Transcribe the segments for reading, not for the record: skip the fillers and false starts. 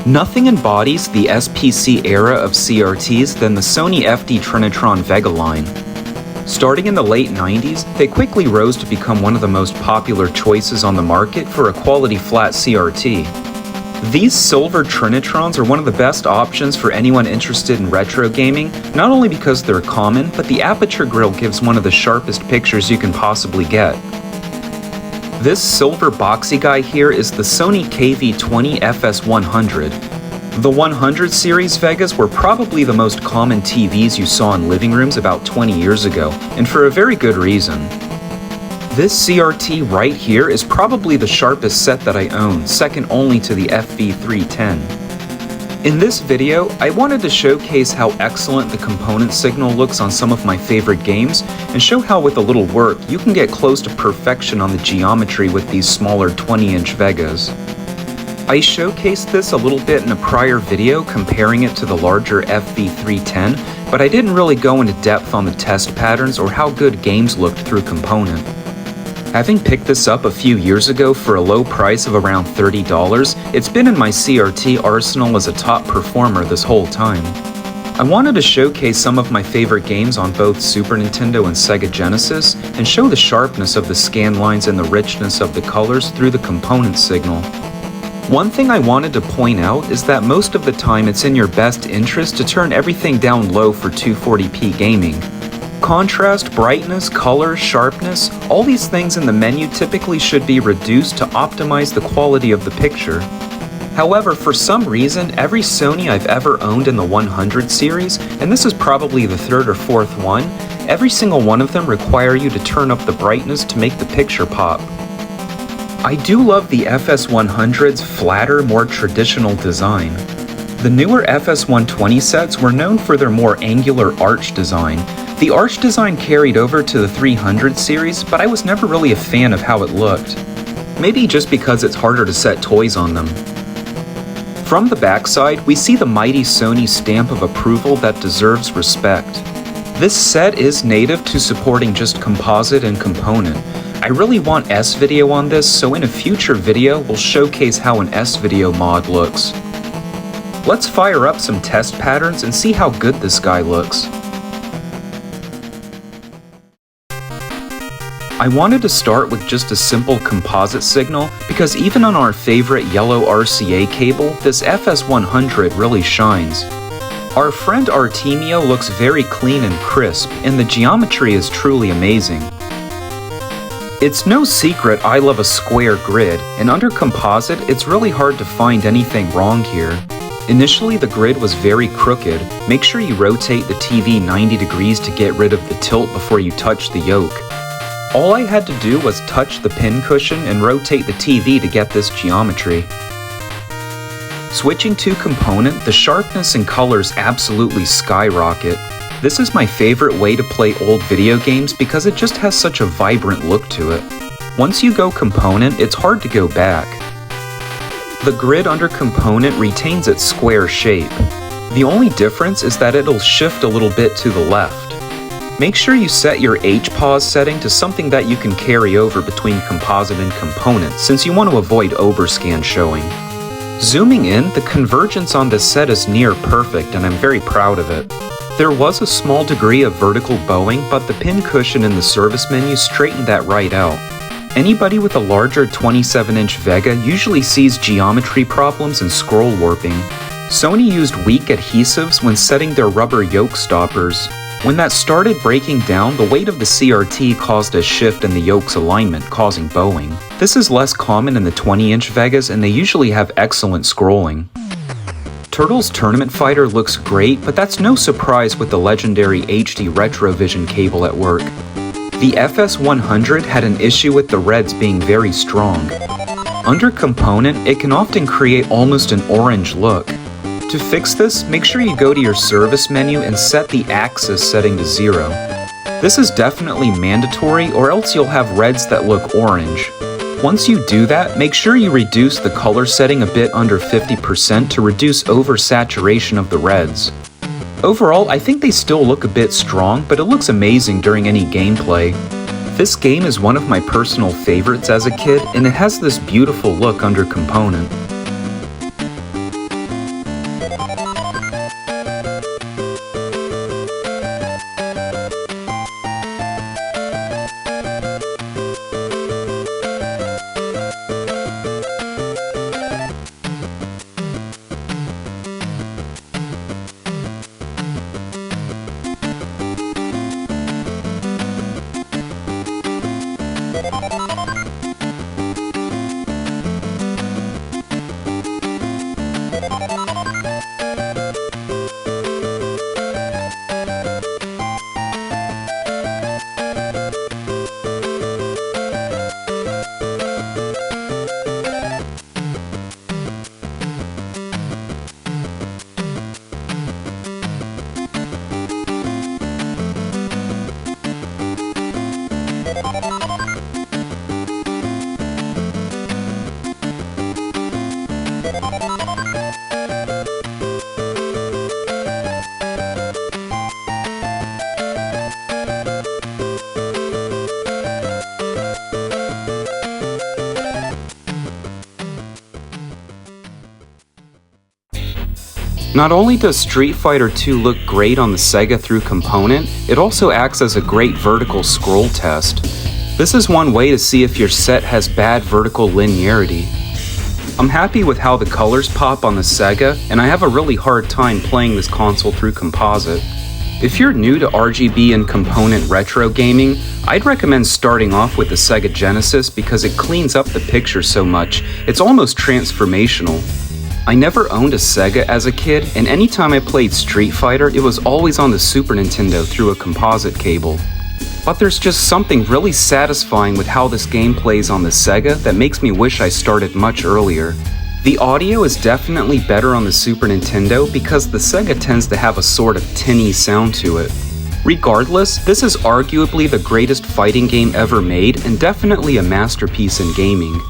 Nothing embodies the SPC era of CRTs than the Sony FD Trinitron WEGA line. Starting in the late 90s, they quickly rose to become one of the most popular choices on the market for a quality flat CRT. These silver Trinitrons are one of the best options for anyone interested in retro gaming, not only because they're common, but the aperture grille gives one of the sharpest pictures you can possibly get. This silver boxy guy here is the Sony KV-20FS100. The 100 series WEGAs were probably the most common TVs you saw in living rooms about 20 years ago, and for a very good reason. This CRT right here is probably the sharpest set that I own, second only to the FV310. In this video, I wanted to showcase how excellent the component signal looks on some of my favorite games, and show how with a little work, you can get close to perfection on the geometry with these smaller 20-inch WEGAs. I showcased this a little bit in a prior video comparing it to the larger FV310, but I didn't really go into depth on the test patterns or how good games looked through component. Having picked this up a few years ago for a low price of around $30, it's been in my CRT arsenal as a top performer this whole time. I wanted to showcase some of my favorite games on both Super Nintendo and Sega Genesis, and show the sharpness of the scan lines and the richness of the colors through the component signal. One thing I wanted to point out is that most of the time it's in your best interest to turn everything down low for 240p gaming. Contrast, brightness, color, sharpness, all these things in the menu typically should be reduced to optimize the quality of the picture. However, for some reason, every Sony I've ever owned in the 100 series, and this is probably the third or fourth one, every single one of them require you to turn up the brightness to make the picture pop. I do love the FS100's flatter, more traditional design. The newer FS120 sets were known for their more angular arch design. The arch design carried over to the 300 series, but I was never really a fan of how it looked. Maybe just because it's harder to set toys on them. From the backside, we see the mighty Sony stamp of approval that deserves respect. This set is native to supporting just composite and component. I really want S-Video on this, so in a future video, we'll showcase how an S-Video mod looks. Let's fire up some test patterns and see how good this guy looks. I wanted to start with just a simple composite signal, because even on our favorite yellow RCA cable, this FS100 really shines. Our friend Artemio looks very clean and crisp, and the geometry is truly amazing. It's no secret I love a square grid, and under composite, it's really hard to find anything wrong here. Initially, the grid was very crooked. Make sure you rotate the TV 90 degrees to get rid of the tilt before you touch the yoke. All I had to do was touch the pin cushion and rotate the TV to get this geometry. Switching to component, the sharpness and colors absolutely skyrocket. This is my favorite way to play old video games because it just has such a vibrant look to it. Once you go component, it's hard to go back. The grid under component retains its square shape. The only difference is that it'll shift a little bit to the left. Make sure you set your H-pause setting to something that you can carry over between composite and component, since you want to avoid overscan showing. Zooming in, the convergence on this set is near perfect, and I'm very proud of it. There was a small degree of vertical bowing, but the pin cushion in the service menu straightened that right out. Anybody with a larger 27-inch WEGA usually sees geometry problems and scroll warping. Sony used weak adhesives when setting their rubber yoke stoppers. When that started breaking down, the weight of the CRT caused a shift in the yoke's alignment, causing bowing. This is less common in the 20-inch WEGAs, and they usually have excellent scrolling. Turtles Tournament Fighter looks great, but that's no surprise with the legendary HD Retrovision cable at work. The FS100 had an issue with the reds being very strong. Under component, it can often create almost an orange look. To fix this, make sure you go to your service menu and set the axis setting to 0. This is definitely mandatory, or else you'll have reds that look orange. Once you do that, make sure you reduce the color setting a bit under 50% to reduce oversaturation of the reds. Overall, I think they still look a bit strong, but it looks amazing during any gameplay. This game is one of my personal favorites as a kid, and it has this beautiful look under component. Not only does Street Fighter II look great on the Sega through Component, it also acts as a great vertical scroll test. This is one way to see if your set has bad vertical linearity. I'm happy with how the colors pop on the Sega, and I have a really hard time playing this console through composite. If you're new to RGB and component retro gaming, I'd recommend starting off with the Sega Genesis because it cleans up the picture so much, it's almost transformational. I never owned a Sega as a kid, and anytime I played Street Fighter, it was always on the Super Nintendo through a composite cable. But there's just something really satisfying with how this game plays on the Sega that makes me wish I started much earlier. The audio is definitely better on the Super Nintendo because the Sega tends to have a sort of tinny sound to it. Regardless, this is arguably the greatest fighting game ever made and definitely a masterpiece in gaming.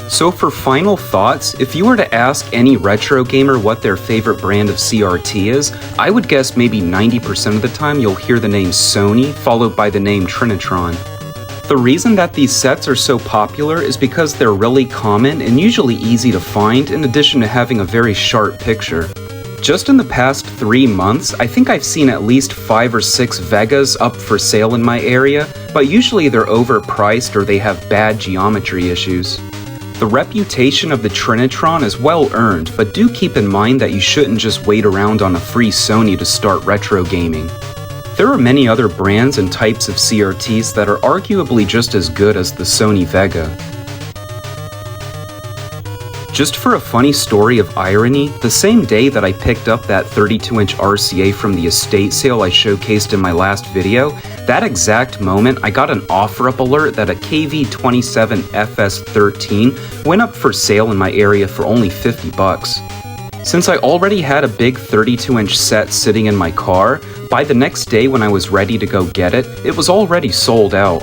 So for final thoughts, if you were to ask any retro gamer what their favorite brand of CRT is, I would guess maybe 90% of the time you'll hear the name Sony, followed by the name Trinitron. The reason that these sets are so popular is because they're really common and usually easy to find, in addition to having a very sharp picture. Just in the past 3 months, I think I've seen at least 5 or 6 Vegas up for sale in my area, but usually they're overpriced or they have bad geometry issues. The reputation of the Trinitron is well earned, but do keep in mind that you shouldn't just wait around on a free Sony to start retro gaming. There are many other brands and types of CRTs that are arguably just as good as the Sony WEGA. Just for a funny story of irony, the same day that I picked up that 32-inch RCA from the estate sale I showcased in my last video, that exact moment I got an offer-up alert that a KV-20FS100 went up for sale in my area for only $50. Since I already had a big 32-inch set sitting in my car, by the next day when I was ready to go get it, it was already sold out.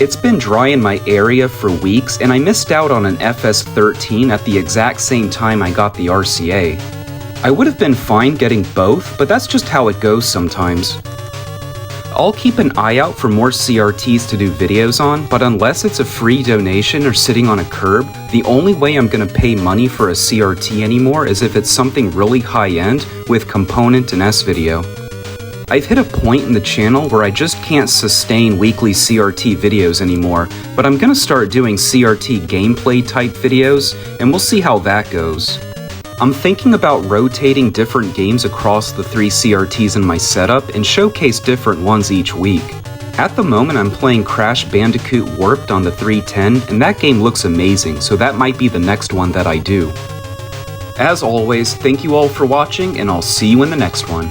It's been dry in my area for weeks, and I missed out on an FS13 at the exact same time I got the RCA. I would have been fine getting both, but that's just how it goes sometimes. I'll keep an eye out for more CRTs to do videos on, but unless it's a free donation or sitting on a curb, the only way I'm gonna pay money for a CRT anymore is if it's something really high-end with component and S-video. I've hit a point in the channel where I just can't sustain weekly CRT videos anymore, but I'm gonna start doing CRT gameplay type videos, and we'll see how that goes. I'm thinking about rotating different games across the 3 CRTs in my setup and showcase different ones each week. At the moment I'm playing Crash Bandicoot Warped on the 310, and that game looks amazing, so that might be the next one that I do. As always, thank you all for watching, and I'll see you in the next one.